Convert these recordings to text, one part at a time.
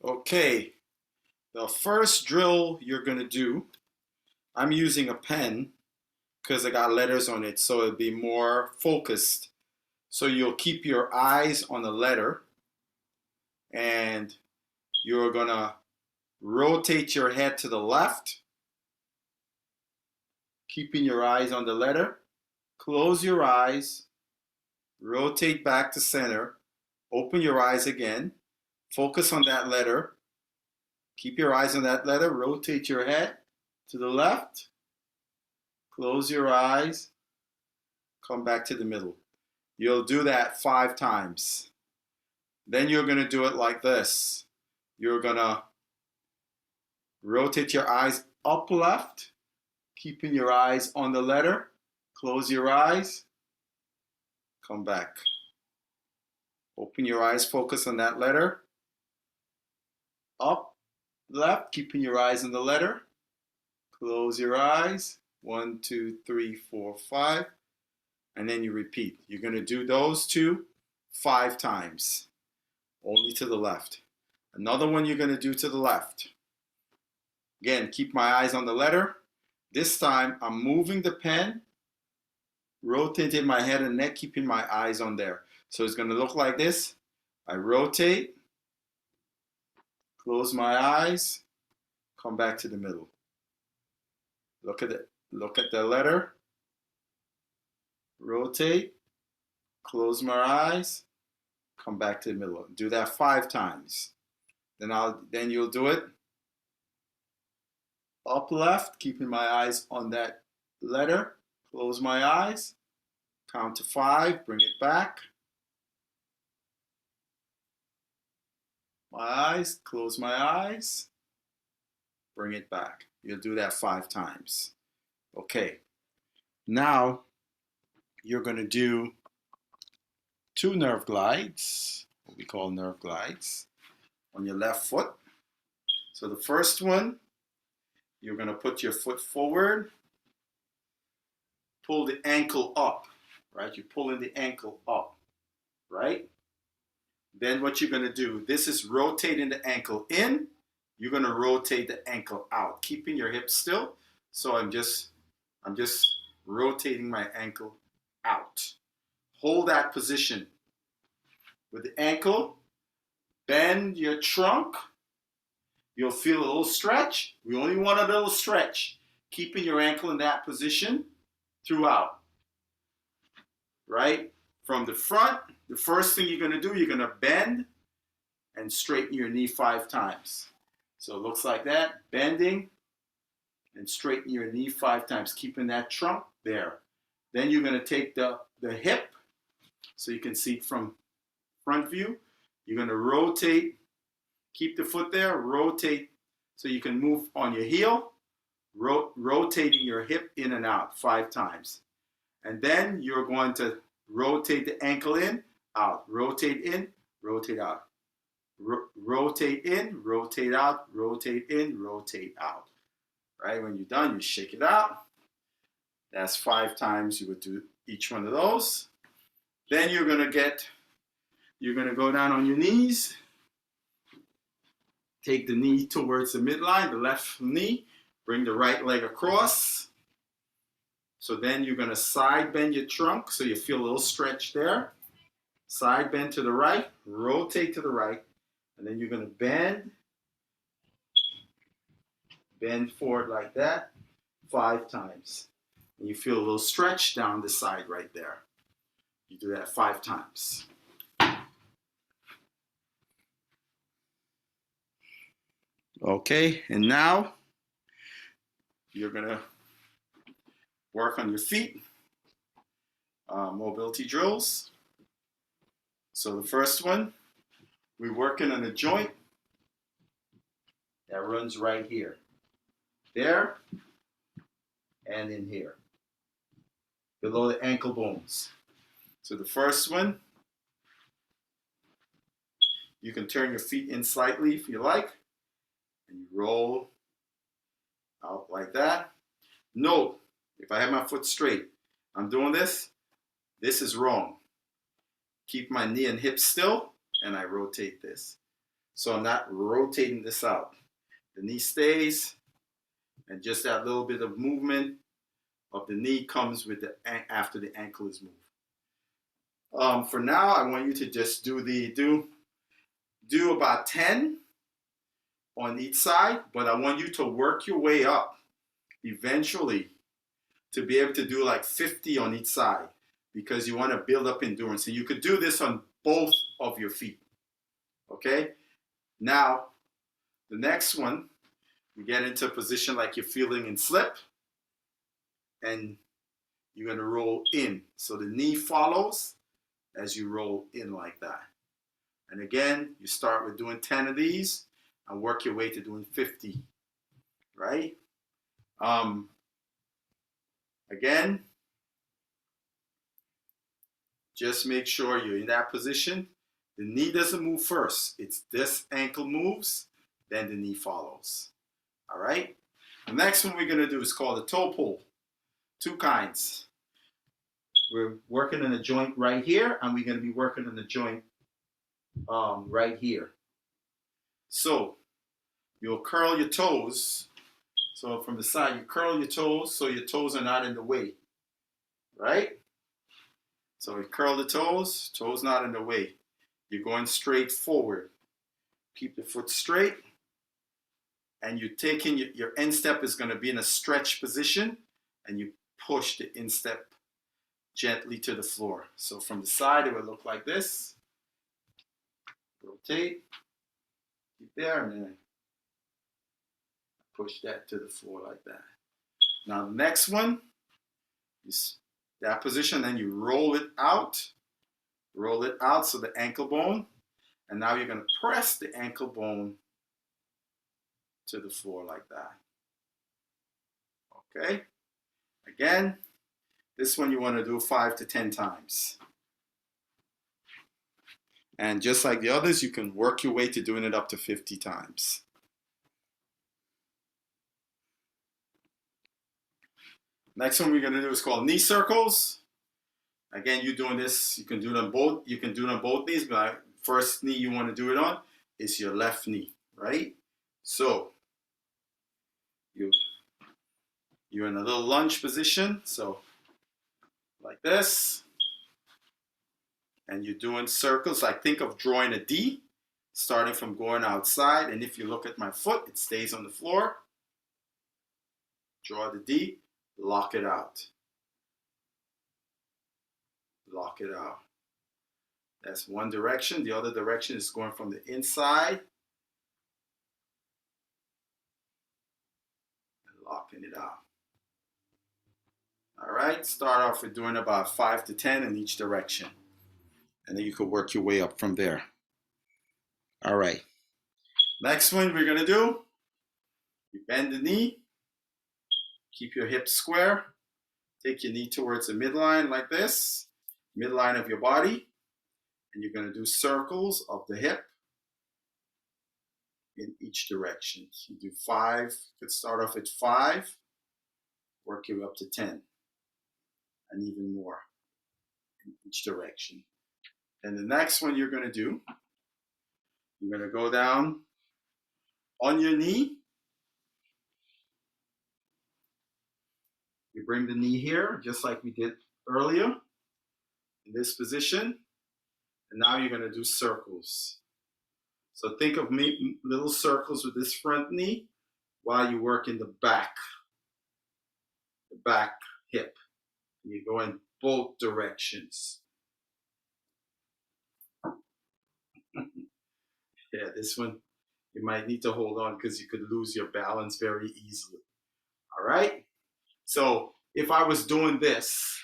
Okay, the first drill you're going to do, I'm using a pen because I got letters on it, so it'll be more focused. So you'll keep your eyes on the letter and you're going to rotate your head to the left, keeping your eyes on the letter. Close your eyes, rotate back to center, open your eyes again, focus on that letter, keep your eyes on that letter, rotate your head to the left, close your eyes, come back to the middle. You'll do that 5 times. Then you're going to do it like this. You're going to rotate your eyes up left, keeping your eyes on the letter, close your eyes, come back. Open your eyes, focus on that letter, up left, keeping your eyes on the letter, close your eyes, 1, 2, 3, 4, 5, and then you repeat. You're going to do those 5 times, only to the left. Another one you're going to do to the left. Again, keep my eyes on the letter. This time I'm moving the pen, rotating my head and neck, keeping my eyes on there. So it's going to look like this. I rotate, close my eyes, come back to the middle. Look at it. Look at the letter. Rotate, close my eyes, come back to the middle. Do that 5 times. Then you'll do it up left, keeping my eyes on that letter. Close my eyes, count to 5, bring it back. My eyes, close my eyes, bring it back. You'll do that 5 times. Okay. Now you're going to do 2 nerve glides, what we call nerve glides, on your left foot. So the first one, you're going to put your foot forward, pull the ankle up, right? You're pulling the ankle up, right? Then what you're going to do, this is rotating the ankle in. You're going to rotate the ankle out, keeping your hips still. So I'm just rotating my ankle out. Hold that position with the ankle. Bend your trunk. You'll feel a little stretch. We only want a little stretch. Keeping your ankle in that position throughout. Right? From the front, the first thing you're going to do, you're going to bend and straighten your knee 5 times. So it looks like that. Bending and straighten your knee 5 times, keeping that trunk there. Then you're going to take the hip, so you can see it from front view. You're going to rotate, keep the foot there, rotate so you can move on your heel, rotating your hip in and out 5 times. And then you're going to rotate the ankle in, out, rotate in, rotate out. Rotate in, rotate out, rotate in, rotate out. Right? When you're done, you shake it out. That's 5 times you would do each one of those. Then you're going to go down on your knees. Take the knee towards the midline, the left knee. Bring the right leg across. So then you're going to side bend your trunk so you feel a little stretch there. Side bend to the right, rotate to the right, and then you're going to bend forward like that 5 times. And you feel a little stretch down the side right there. You do that 5 times. Okay, and now you're going to work on your feet, mobility drills. So the first one, we're working on a joint that runs right here, there, and in here, below the ankle bones. So the first one, you can turn your feet in slightly if you like, and you roll out like that. Note, if I have my foot straight, I'm doing this is wrong. Keep my knee and hip still, and I rotate this. So I'm not rotating this out. The knee stays, and just that little bit of movement of the knee comes with the after the ankle is moved. For now, I want you to just do about 10 on each side, but I want you to work your way up eventually to be able to do like 50 on each side, because you want to build up endurance. And you could do this on both of your feet. Okay? Now, the next one, you get into a position like you're feeling in slip, and you're going to roll in. So the knee follows as you roll in like that. And again, you start with doing 10 of these and work your way to doing 50, right? Again, just make sure you're in that position. The knee doesn't move first. It's this ankle moves, then the knee follows. All right? The next one we're going to do is called a toe pull. Two kinds. We're working on a joint right here, and we're going to be working on the joint right here. So you'll curl your toes. So from the side, you curl your toes so your toes are not in the way, right? So we curl the toes, toes not in the way. You're going straight forward. Keep the foot straight, and you're taking your instep is going to be in a stretch position, and you push the instep gently to the floor. So from the side, it will look like this. Rotate, keep there, and then push that to the floor like that. Now the next one is that position, then you roll it out so the ankle bone, and now you're going to press the ankle bone to the floor like that. Okay? Again, this one you want to do 5 to 10 times. And just like the others, you can work your way to doing it up to 50 times. Next one we're going to do is called knee circles. Again, you're doing this, you can do it on both, knees, but first knee you want to do it on is your left knee, right? So you're in a little lunge position, so like this, and you're doing circles. Like think of drawing a D, starting from going outside, and if you look at my foot, it stays on the floor. Draw the D, lock it out. Lock it out. That's one direction. The other direction is going from the inside and locking it out. All right, start off with doing about 5 to 10 in each direction, and then you can work your way up from there. All right, next one we're gonna do, you bend the knee, keep your hips square, take your knee towards the midline like this, midline of your body, and you're gonna do circles of the hip in each direction. You do 5, you could start off at 5, work your way up to 10. And even more in each direction. And the next one you're going to do, you're going to go down on your knee. You bring the knee here, just like we did earlier, in this position. And now you're going to do circles. So think of little circles with this front knee while you work in the back hip. You go in both directions. Yeah, this one you might need to hold on because you could lose your balance very easily. All right? So if I was doing this,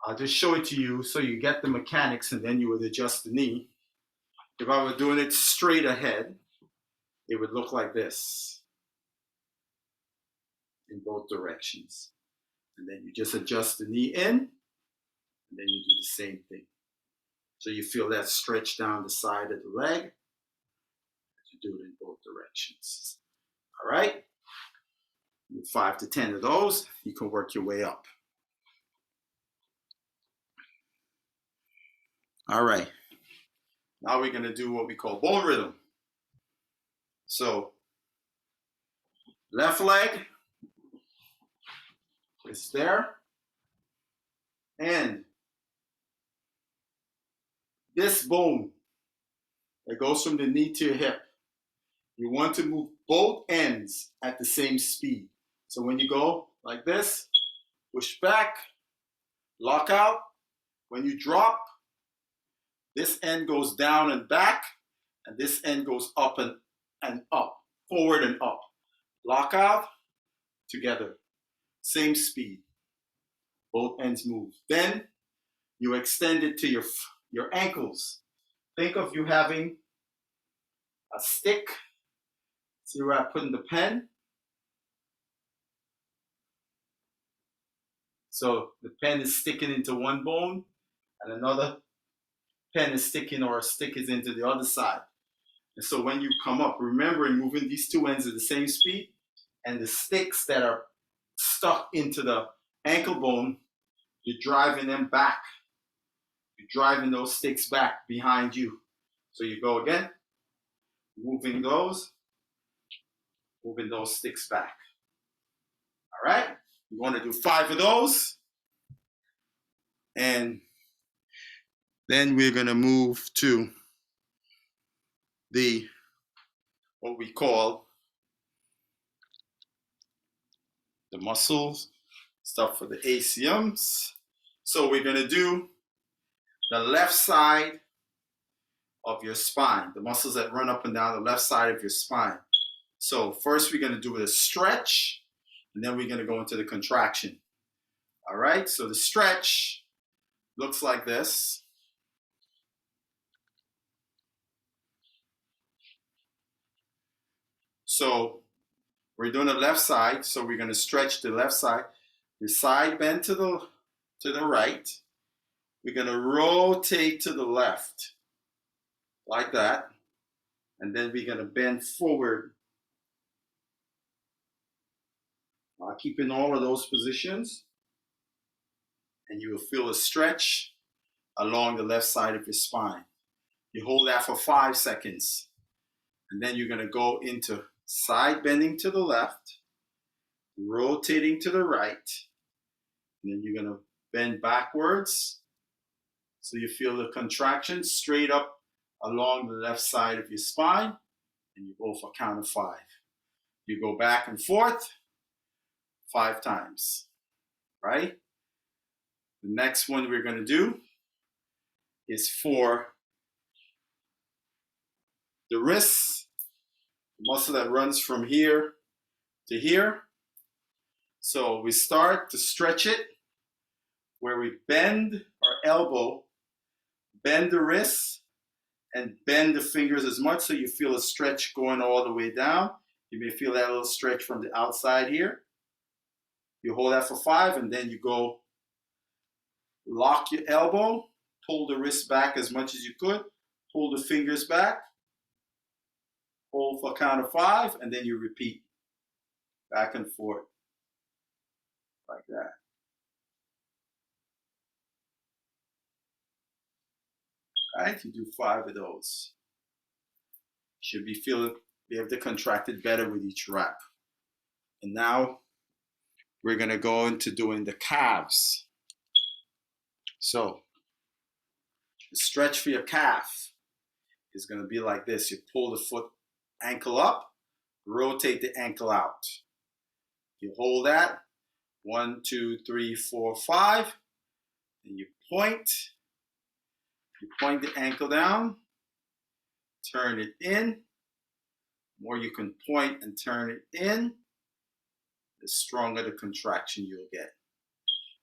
I'll just show it to you so you get the mechanics, and then you would adjust the knee. If I were doing it straight ahead, it would look like this in both directions. And then you just adjust the knee in, and then you do the same thing. So you feel that stretch down the side of the leg. You do it in both directions. All right? 5 to 10 of those, you can work your way up. All right. Now we're going to do what we call bone rhythm. So left leg is there, and this bone that goes from the knee to your hip, you want to move both ends at the same speed. So when you go like this, push back, lock out. When you drop, this end goes down and back, and this end goes up and up, forward and up. Lock out, together, same speed. Both ends move. Then you extend it to your ankles. Think of you having a stick. See where I'm putting the pen? So the pen is sticking into one bone, and another pen is sticking, or a stick is into the other side. And so when you come up, remembering moving these two ends at the same speed, and the sticks that are stuck into the ankle bone, you're driving them back. You're driving those sticks back behind you. So you go again, moving those sticks back. All right? You want to do 5 of those. And then we're going to move to what we call the muscles, stuff for the ACMs. So we're going to do the left side of your spine, the muscles that run up and down the left side of your spine. So first we're going to do a stretch, and then we're going to go into the contraction. All right, so the stretch looks like this. So we're doing the left side, so we're going to stretch the left side. The side bend to the right. We're going to rotate to the left, like that. And then we're going to bend forward. Keeping all of those positions. And you will feel a stretch along the left side of your spine. You hold that for 5 seconds. And then you're going to go into side bending to the left, rotating to the right. And then you're going to bend backwards. So you feel the contraction straight up along the left side of your spine. And you go for count of 5. You go back and forth 5 times, right? The next one we're going to do is for the wrists, the muscle that runs from here to here. So we start to stretch it where we bend our elbow, bend the wrist, and bend the fingers as much so you feel a stretch going all the way down. You may feel that little stretch from the outside here. You hold that for 5, and then you go lock your elbow, pull the wrist back as much as you could, pull the fingers back, hold for a count of 5, and then you repeat back and forth like that. All right, you do 5 of those. Should be able to contract it better with each rep. And now we're going to go into doing the calves. So the stretch for your calf is going to be like this. You pull the foot ankle up, rotate the ankle out. You hold that. 1, 2, 3, 4, 5. Then you point. You point the ankle down. Turn it in. The more you can point and turn it in, the stronger the contraction you'll get.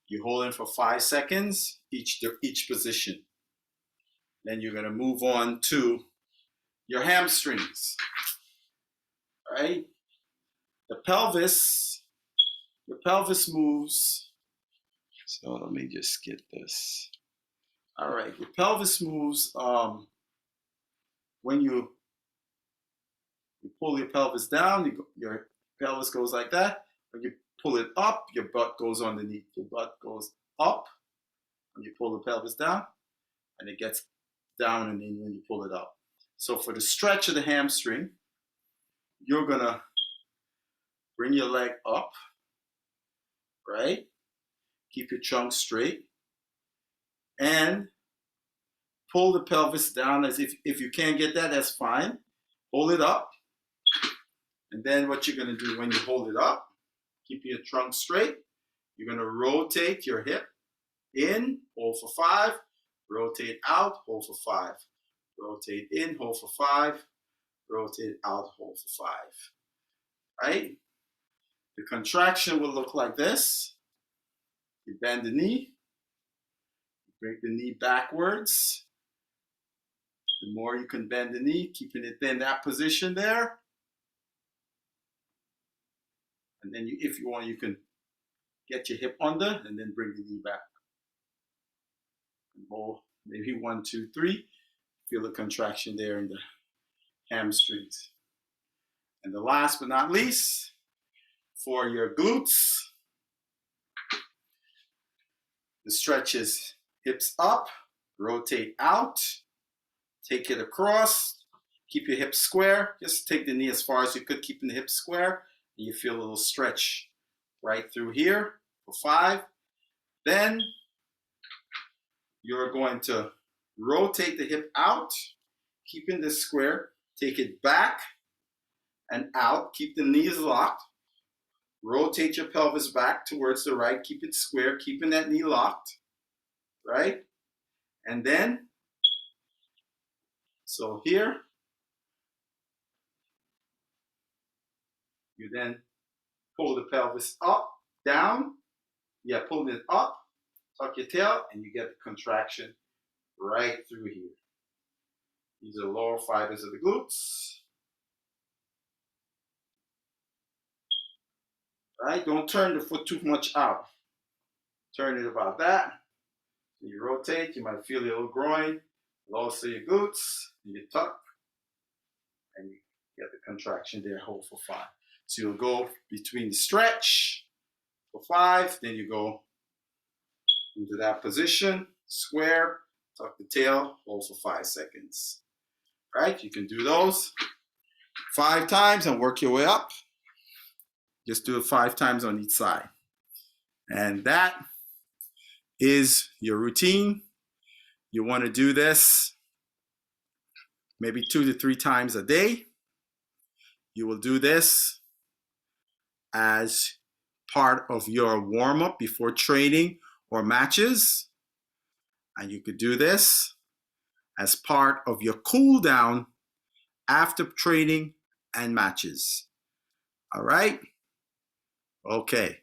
You hold it for 5 seconds, each position. Then you're going to move on to your hamstrings. All right? Your pelvis moves. So let me just get this. All right, your pelvis moves when you pull your pelvis down, your pelvis goes like that. When you pull it up, your butt goes underneath. Your butt goes up when you pull the pelvis down, and it gets down, and then when you pull it up. So for the stretch of the hamstring, you're gonna bring your leg up, right? Keep your trunk straight and pull the pelvis down as if you can't get that, that's fine. Hold it up. And then what you're gonna do when you hold it up, keep your trunk straight. You're gonna rotate your hip in, hold for 5, rotate out, hold for 5. Rotate in, hold for 5, rotate out, hold for 5. Right? The contraction will look like this. You bend the knee, bring the knee backwards. The more you can bend the knee, keeping it in that position there. And then if you want, you can get your hip under and then bring the knee back. And hold maybe 1, 2, 3. Feel the contraction there in the hamstrings. And the last but not least, for your glutes, the stretch is hips up, rotate out, take it across, keep your hips square. Just take the knee as far as you could, keeping the hips square. And you feel a little stretch right through here for 5. Then you're going to rotate the hip out, keeping this square. Take it back and out. Keep the knees locked. Rotate your pelvis back towards the right. Keep it square, keeping that knee locked. Right? And then, so here, you then pull the pelvis up, down. Yeah, pulling it up, tuck your tail, and you get the contraction right through here. These are lower fibers of the glutes. Right? Don't turn the foot too much out. Turn it about that. So you rotate, you might feel your little groin, also your glutes, and you tuck, and you get the contraction there, hold for 5. So you'll go between the stretch for 5, then you go into that position, square, tuck the tail, hold for 5 seconds. Right? You can do those 5 times and work your way up. Just do it 5 times on each side. And that is your routine. You want to do this maybe 2 to 3 times a day. You will do this as part of your warm-up before training or matches. And you could do this as part of your cool down after training and matches. All right? Okay.